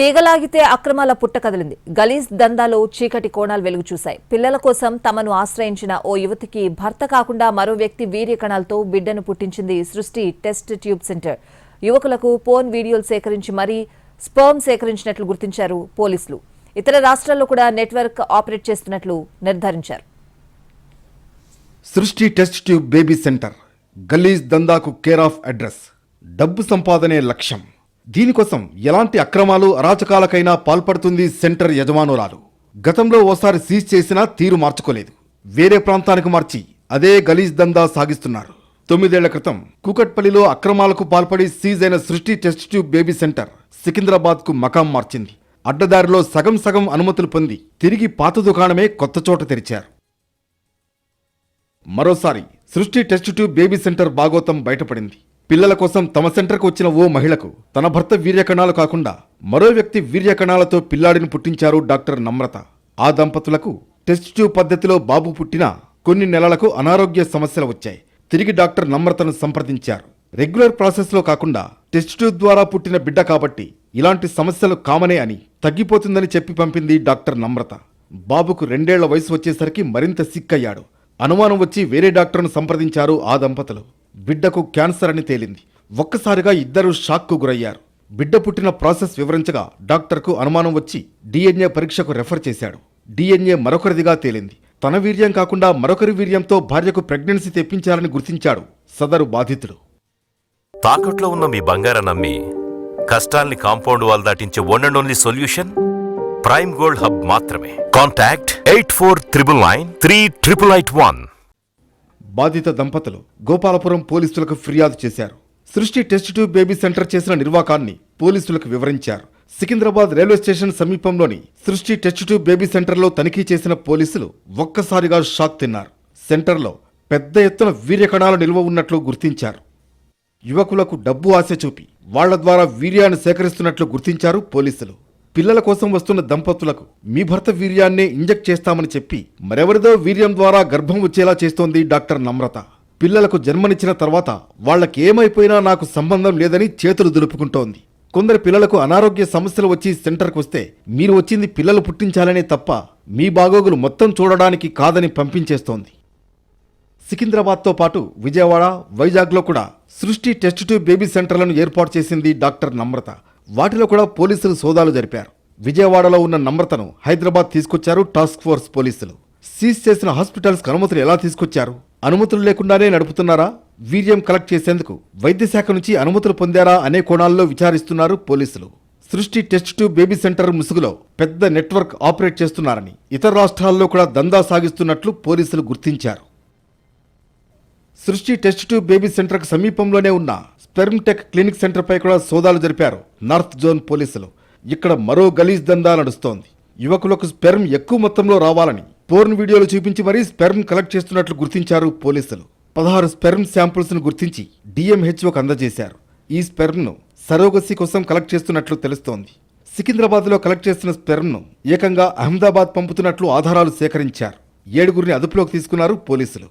తీగలాగితే అక్రమాల పుట్ట కదిలింది. గలీజ్ దందాలో చీకటి కోణాలు వెలుగు చూశాయి. పిల్లల కోసం తమను ఆశ్రయించిన ఓ యువతికి భర్త కాకుండా మరో వ్యక్తి వీర్య కణాలతో బిడ్డను పుట్టించింది సృష్టి టెస్ట్ ట్యూబ్ సెంటర్. యువకులకు పోర్న్ వీడియోలు సేకరించి మరీ స్పర్మ్ సేకరించినట్లు గుర్తించారు పోలీసులు. ఇతర రాష్ట్రాల్లో కూడా నెట్వర్క్ ఆపరేట్ చేస్తున్నట్లు నిర్ధారించారు. సృష్టి టెస్ట్ ట్యూబ్ బేబీ సెంటర్ గలీజ్ దందాకు కేర్ ఆఫ్ అడ్రస్. డబ్బు సంపాదనే లక్ష్యం. దీనికోసం ఎలాంటి అక్రమాలు అరాచకాలకైనా పాల్పడుతుంది సెంటర్ యజమానురాలు. గతంలో ఓసారి సీజ్ చేసినా తీరు మార్చుకోలేదు. వేరే ప్రాంతానికి మార్చి అదే గలీజ్ దందా సాగిస్తున్నారు. 9 ఏళ్ల క్రితం కూకట్పల్లిలో అక్రమాలకు పాల్పడి సీజ్ అయిన సృష్టి టెస్ట్ ట్యూబ్ బేబీ సెంటర్ సికింద్రాబాద్కు మకాం మార్చింది. అడ్డదారిలో సగం అనుమతులు పొంది తిరిగి పాత దుకాణమే కొత్త చోట తెరిచారు. మరోసారి సృష్టి టెస్ట్ ట్యూబ్ బేబీ సెంటర్ భాగోతం బయటపడింది. పిల్లల కోసం తమ సెంటర్కు వచ్చిన ఓ మహిళకు తన భర్త వీర్యకణాలు కాకుండా మరో వ్యక్తి వీర్యకణాలతో పిల్లాడిని పుట్టించారు డాక్టర్ నమ్రత. ఆ దంపతులకు టెస్ట్ ట్యూబ్ పద్ధతిలో బాబు పుట్టినా కొన్ని నెలలకు అనారోగ్య సమస్యలు వచ్చాయి. తిరిగి డాక్టర్ నమ్రతను సంప్రదించారు. రెగ్యులర్ ప్రాసెస్లో కాకుండా టెస్ట్ ట్యూబ్ ద్వారా పుట్టిన బిడ్డ కాబట్టి ఇలాంటి సమస్యలు కామనే అని తగ్గిపోతుందని చెప్పి పంపింది డాక్టర్ నమ్రత. బాబుకు 2 ఏళ్ల వయసు వచ్చేసరికి మరింత సిక్కయ్యాడు. అనుమానం వచ్చి వేరే డాక్టర్ను సంప్రదించారు ఆ దంపతులు. బిడ్డకు క్యాన్సర్ అని తేలింది. ఒక్కసారిగా ఇద్దరు షాక్కు గురయ్యారు. బిడ్డ పుట్టిన ప్రాసెస్ వివరించగా డాక్టర్కు అనుమానం వచ్చి DNA పరీక్షకు రెఫర్ చేశాడు. DNA మరొకరిదిగా తేలింది. తన వీర్యం కాకుండా మరొకరి వీర్యంతో భార్యకు ప్రెగ్నెన్సీ తెప్పించాలని గుర్తించాడు సదరు బాధితుడు. తాకట్లో ఉన్న మీ బంగారం నమ్మి కష్టాల్ని కాంపౌండ్ వాల్ దాటించే one and only solution prime gold hub మాత్రమే. కాంటాక్ట్ 8499938881. బాధిత దంపతులు గోపాలపురం పోలీసులకు ఫిర్యాదు చేశారు. సృష్టి టెస్ట్ ట్యూబ్ బేబీ సెంటర్ చేసిన నిర్వాకాన్ని పోలీసులకు వివరించారు. సికింద్రాబాద్ రైల్వే స్టేషన్ సమీపంలోని సృష్టి టెస్ట్ ట్యూబ్ బేబీ సెంటర్లో తనిఖీ చేసిన పోలీసులు ఒక్కసారిగా షాక్ తిన్నారు. సెంటర్లో పెద్ద ఎత్తున వీర్యకణాలు నిల్వ ఉన్నట్లు గుర్తించారు. యువకులకు డబ్బు ఆశ చూపి వాళ్ల ద్వారా వీర్యాన్ని సేకరిస్తున్నట్లు గుర్తించారు పోలీసులు. పిల్లల కోసం వస్తున్న దంపతులకు మీ భర్త వీర్యాన్నే ఇంజెక్ట్ చేస్తామని చెప్పి మరెవరిదో వీర్యం ద్వారా గర్భం వచ్చేలా చేస్తోంది డాక్టర్ నమ్రత. పిల్లలకు జన్మనిచ్చిన తర్వాత వాళ్లకేమైపోయినా నాకు సంబంధం లేదని చేతులు దులుపుకుంటోంది. కొందరు పిల్లలకు అనారోగ్య సమస్యలు వచ్చి సెంటర్కు వస్తే మీరు వచ్చింది పిల్లలు పుట్టించాలనే తప్ప మీ బాగోగులు మొత్తం చూడడానికి కాదని పంపించేస్తోంది. సికింద్రాబాద్తో పాటు విజయవాడ, వైజాగ్లో కూడా సృష్టి టెస్ట్ ట్యూబ్ బేబీ సెంటర్లను ఏర్పాటు చేసింది డాక్టర్ నమ్రత. వాటిలో కూడా పోలీసులు సోదాలు జరిపారు. విజయవాడలో ఉన్న నమ్రతను హైదరాబాద్ తీసుకొచ్చారు టాస్క్ ఫోర్స్ పోలీసులు. సీజ్ చేసిన హాస్పిటల్స్కు అనుమతులు ఎలా తీసుకొచ్చారు? అనుమతులు లేకుండానే నడుపుతున్నారా? వీర్యం కలెక్ట్ చేసేందుకు వైద్య శాఖ నుంచి అనుమతులు పొందారా అనే కోణాల్లో విచారిస్తున్నారు పోలీసులు. సృష్టి టెస్ట్ ట్యూబ్ బేబీ సెంటర్ ముసుగులో పెద్ద నెట్వర్క్ ఆపరేట్ చేస్తున్నారని, ఇతర రాష్ట్రాల్లో కూడా దందా సాగిస్తున్నట్లు పోలీసులు గుర్తించారు. సృష్టి టెస్ట్ ట్యూబ్ బేబీ సెంటర్కు సమీపంలోనే ఉన్న స్పెర్మ్ టెక్ క్లినిక్ సెంటర్పై కూడా సోదాలు జరిపారు నార్త్ జోన్ పోలీసులు. ఇక్కడ మరో గలీజ్ దందా నడుస్తోంది. యువకులకు స్పెర్మ్ ఎక్కువ మొత్తంలో రావాలని పోర్న్ వీడియోలు చూపించి మరీ స్పెర్మ్ కలెక్ట్ చేస్తున్నట్లు గుర్తించారు పోలీసులు. 16 స్పెర్మ్ శాంపుల్స్ ను గుర్తించి DMHOకు అందజేశారు. ఈ స్పెర్మ్ను సరోగసీ కోసం కలెక్ట్ చేస్తున్నట్లు తెలుస్తోంది. సికింద్రాబాద్లో కలెక్ట్ చేస్తున్న స్పెర్మ్ను ఏకంగా అహ్మదాబాద్ పంపుతున్నట్లు ఆధారాలు సేకరించారు. 7గురిని అదుపులోకి తీసుకున్నారు పోలీసులు.